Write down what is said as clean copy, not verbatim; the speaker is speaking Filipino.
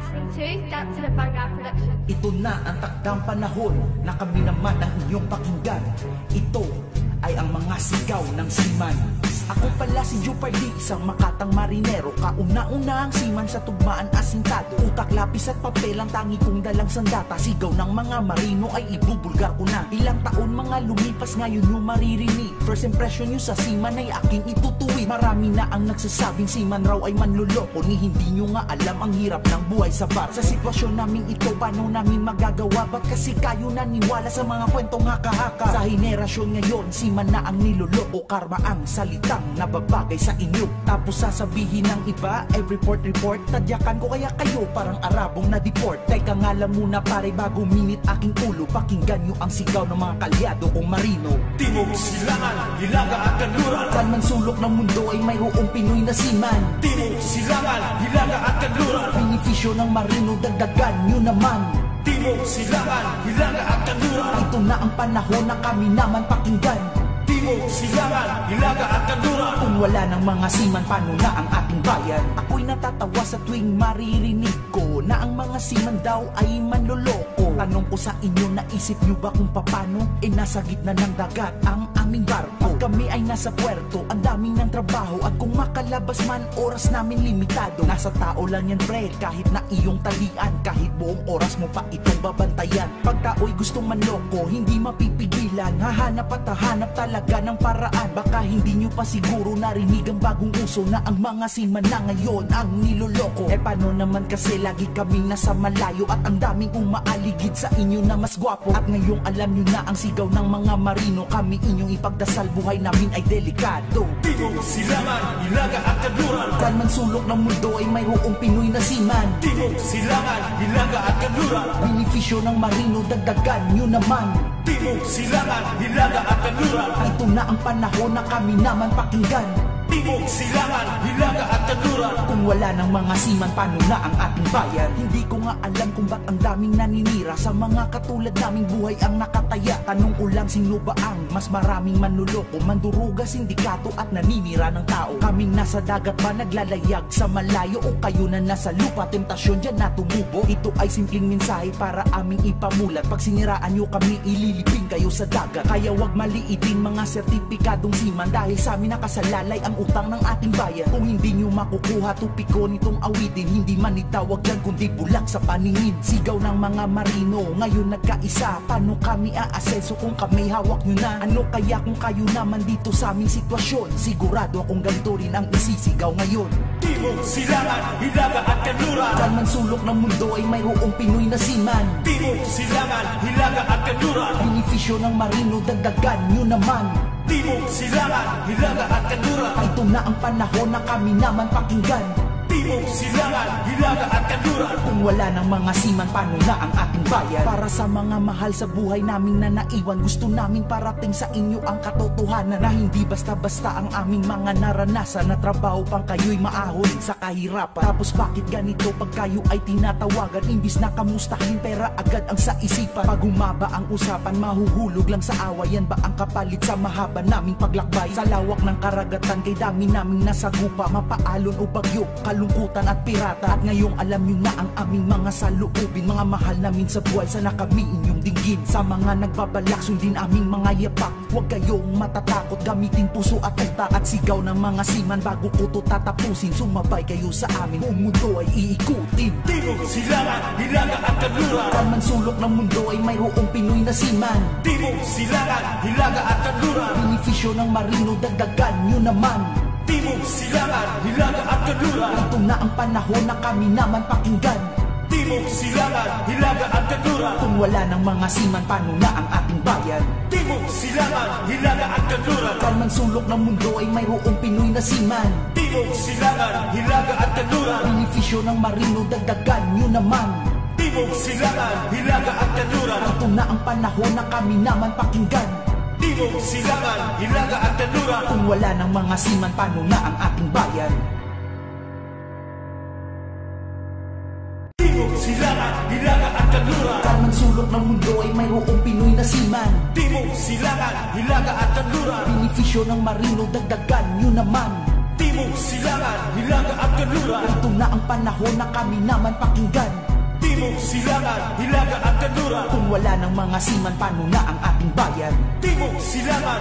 listening to Dancing at Vanguard Production. Ito na ang takdang panahon na kami naman ang inyong pakinggan. Ito ay ang mga sigaw ng seaman. Ako pala si Jeopardy, isang makatang marinero. Kauna-una ang seaman sa tugmaan asintado. Utak, lapis at papel ang tangi kong dalang sandata. Sigaw ng mga marino ay ibubulgar ko na. Ilang taon mga lumipas, ngayon nyo maririnig. First impression nyo sa seaman ay aking itutuwid. Marami na ang nagsasabing seaman raw ay manloloko. Ni hindi nyo nga alam ang hirap ng buhay sa bar. Sa sitwasyon namin ito, paano namin magagawa? Ba't kasi kayo naniwala sa mga kwentong haka-haka? Sa henerasyon ngayon, seaman na ang niloloko. Karma ang salita nababagay sa inyo. Tapos sasabihin ng iba, report, tadyakan ko kaya kayo parang Arabong na-deport. Teka nga lang muna pare, bago minit aking ulo, pakinggan nyo ang sigaw ng mga kalyado kong marino. Timog, Silangan, Hilaga at Kanluran. Saan man sulok ng mundo ay mayroong Pinoy na seaman. Timog, Silangan, Hilaga at Kanluran. Benepisyo ng marino, dagdagan nyo naman. Timog, Silangan, Hilaga at Kanluran. Ito na ang panahon na kami naman pakinggan. Timog, Silangan, Hilaga at Kanluran. Kung wala ng mga seaman, paano na ang ating bayan? Ako'y natatawa sa tuwing maririnig ko na ang mga seaman daw ay manloloko. Tanong ko sa inyo, naisip nyo ba kung papano? Nasa gitna ng dagat ang aming barko. Pag kami ay nasa puerto, ang daming ng trabaho. At kung makalabas man, oras namin limitado. Nasa tao lang yan pre, kahit na iyong talian. Kahit buong oras mo pa itong babantayan. Pag tao'y gustong manloko, hindi mapipigilan. Hahanap at hahanap talaga ng paraan. Baka hindi nyo pa siguro narinig ang bagong uso na ang mga seaman na ngayon ang niloloko. Paano naman kasi lagi kaming nasa malayo at ang daming umaaligid sa inyo na mas gwapo. At ngayong alam nyo na ang sigaw ng mga marino. Kami inyong ipagdasal, buhay namin ay delikado. Timog, Silangan, Hilaga at Kanluran. Saan man sulok ng mundo ay mayroong Pinoy na seaman. Timog, Silangan, Hilaga at Kanluran. Benepisyo ng marino, dagdagan nyo naman. Timog, Silangan, Hilaga at Kanluran. Ito na ang panahon na kami naman pakinggan. Timog, Silangan, Hilaga at Kanluran. Kung wala ng mga seaman, paano na ang ating bayan? Hindi ko nga alam kung ba't ang daming naninira. Sa mga katulad naming buhay ang nakataya. Tanong ko lang, sino ba ang mas maraming manloloko? Manduruga, sindikato at naninira ng tao. Kaming nasa dagat ba naglalayag sa malayo? O kayo na nasa lupa, temptasyon dyan na tumubo? Ito ay simpleng mensahe para aming ipamulat. Pag siniraan nyo kami, ililipin kayo sa dagat. Kaya wag maliitin mga sertipikadong seaman. Dahil sa amin nakasalalay ang utang ng ating bayan. Kung hindi nyo makukuha tupiko nitong awitin, hindi man itawag yan kundi bulag sa paningin. Sigaw ng mga marino, ngayon nagkaisa. Paano kami aasenso kung kami hawak nyo na? Ano kaya kung kayo naman dito sa aming sitwasyon? Sigurado akong ganito rin ang isisigaw ngayon. Timog, Silangan, Hilaga at Kanluran. Saan man sulok ng mundo ay mayroong Pinoy na seaman. Timog, Silangan, Hilaga at Kanluran. Benepisyo ng marino, dagdagan nyo naman. Timog, Silangan, Hilaga at Kanluran. Ito na ang panahon na kami naman pakinggan. Timog, Silangan, Hilaga at Kanluran. Kung wala ng mga seaman, paano na ang ating bayan? Para sa mga mahal sa buhay namin na naiwan, gusto namin parating sa inyo ang katotohanan na hindi basta-basta ang aming mga naranasan. Na trabaho pang kayo'y maahon sa kahirapan. Tapos bakit ganito pag kayo ay tinatawagan? Imbis na kamustahin, pera agad ang sa isipan. Pag humaba ang usapan, mahuhulog lang sa awayan. Ba ang kapalit sa mahaba naming paglakbay? Sa lawak ng karagatan, kay dami naming nasagupa. Mapaalon o bagyo, kalungkutan at pirata. At ngayong alam nyo na ang aming mga saloobin. Mga mahal namin sa buhay, sana kami inyong dinggin. Sa mga nagbabalak, sundin aming mga yapak. Huwag kayong matatakot, gamitin puso at utak. At sigaw ng mga seaman, bago ko to tatapusin. Sumabay kayo sa amin, buong mundo ay iikutin. Timog, Silangan, Hilaga at Kanluran. Saan man sulok ng mundo ay mayroong Pinoy na seaman. Timog, Silangan, Hilaga at Kanluran. Benepisyo ng marino, dagdagan nyo naman. Timog, Silangan, Hilaga at Kanluran. Ito na ang panahon na kami naman pakinggan. Timog, Silangan, Hilaga at Kanluran. Kung wala ng mga seaman, paano na ang ating bayan? Timog, Silangan, Hilaga at Kanluran. Saan man sulok ng mundo ay mayroong Pinoy na seaman. Timog, Silangan, Hilaga at Kanluran. Benepisyo ng marino, dagdagan nyo naman. Timog, Silangan, Hilaga at Kanluran. Ito na ang panahon na kami naman pakinggan. Timog, Silangan, Hilaga at Kanluran. Kung wala ng mga seaman, paano na ang ating bayan? Timog, Silangan, Hilaga at Kanluran. Saan man sulok ng mundo ay mayroong Pinoy na seaman. Timog, Silangan, Hilaga at Kanluran. Benepisyo ng marino, dagdagan nyo naman. Timog, Timog, Silangan, Hilaga at Kanluran. Ito na ang panahon na kami naman pakinggan. Timog, Silangan, Hilaga at Kanluran. Kung wala ng mga seaman, paano na ang ating bayan? Timog, Silangan,